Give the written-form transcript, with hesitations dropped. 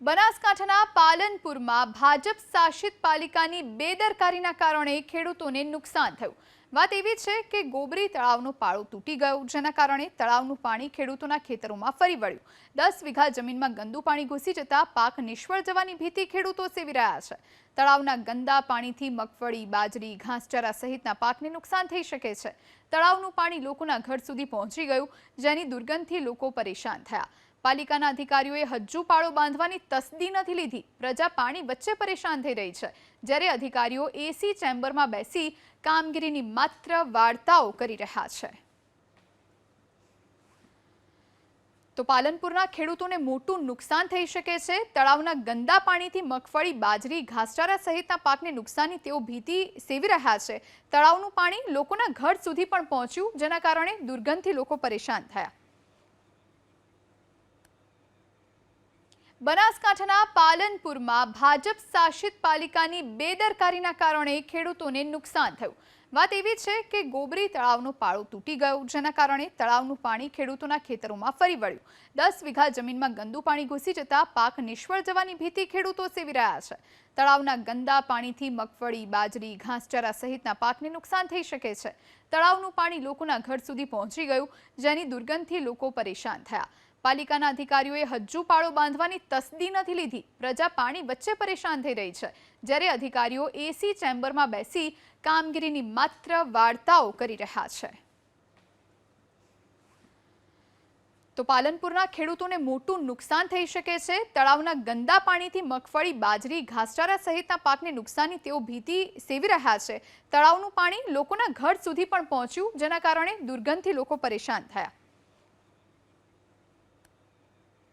બનાસકાંઠાના પાલનપુરમાં ભાજપ શાસિત પાલિકાની બેદરકારીના કારણે ખેડૂતોને નુકસાન થયું। વાત એવી છે કે ગોબરી તળાવનો પાળો તૂટી ગયો, જેના કારણે તળાવનું પાણી ખેડૂતોના ખેતરોમાં ફરી વળ્યું। 10 વીઘા જમીનમાં ગંદુ પાણી ઘૂસી જતા પાક નિષ્ફળ જવાની ભીતિ ખેડૂતો સેવી રહ્યા છે। તળાવના ગંદા પાણીથી મગફળી, બાજરી, ઘાસચારા સહિતના પાકને નુકસાન થઈ શકે છે। તળાવનું પાણી લોકોના ઘર સુધી પહોંચી ગયું, જેની દુર્ગંધથી લોકો પરેશાન થયા। પાલિકાના અધિકારીઓએ હજુ પાળો બાંધવાની તસદી નથી લીધી। પ્રજા પાણી વચ્ચે પરેશાન થઈ રહી છે, જ્યારે અધિકારીઓ એસી ચેમ્બરમાં બેસી કામગીરીની માત્ર વાર્તાઓ કરી રહ્યા છે। તો પાલનપુરના ખેડૂતોને મોટું નુકસાન થઈ શકે છે। તળાવના ગંદા પાણીથી મગફળી, બાજરી, ઘાસચારા સહિતના પાકને નુકસાનની તેઓ ભીતિ સેવી રહ્યા છે। તળાવનું પાણી લોકોના ઘર સુધી પણ પહોંચ્યું, જેના કારણે દુર્ગંધથી લોકો પરેશાન થયા। બનાસકાંઠાના પાલનપુરમાં ભાજપ શાસિત પાલિકાની બેદરકારીના કારણે ખેડૂતોને નુકસાન થયું। વાત એવી છે કે ગોબરી તળાવનો પાળો તૂટી ગયો, જેના કારણે તળાવનું પાણી ખેડૂતોના ખેતરોમાં ફરી વળ્યું। 10 વીઘા જમીનમાં ગંદુ પાણી ઘૂસી જતા પાક નિષ્ફળ જવાની ભીતિ ખેડૂતો સેવી રહ્યા છે। તળાવના ગંદા પાણીથી મગફળી, બાજરી, ઘાસચારા સહિતના પાકને નુકસાન થઈ શકે છે। તળાવનું પાણી લોકોના ઘર સુધી પહોંચી ગયું, જેની દુર્ગંધથી લોકો પરેશાન થયા। પાલિકાના અધિકારીઓએ હજુ પાળો બાંધવાની તસદી નથી લીધી। પ્રજા પાણી વચ્ચે પરેશાન થઈ રહી છે, જ્યારે અધિકારીઓ એસી ચેમ્બરમાં બેસી કામગીરીની માત્ર વાર્તાઓ કરી રહ્યા છે। તો પાલનપુરના ખેડૂતોને મોટું નુકસાન થઈ શકે છે। તળાવના ગંદા પાણીથી મગફળી, બાજરી, ઘાસચારા સહિતના પાકને નુકસાનની તેઓ ભીતિ સેવી રહ્યા છે। તળાવનું પાણી લોકોના ઘર સુધી પણ પહોંચ્યું, જેના કારણે દુર્ગંધથી લોકો પરેશાન થયા।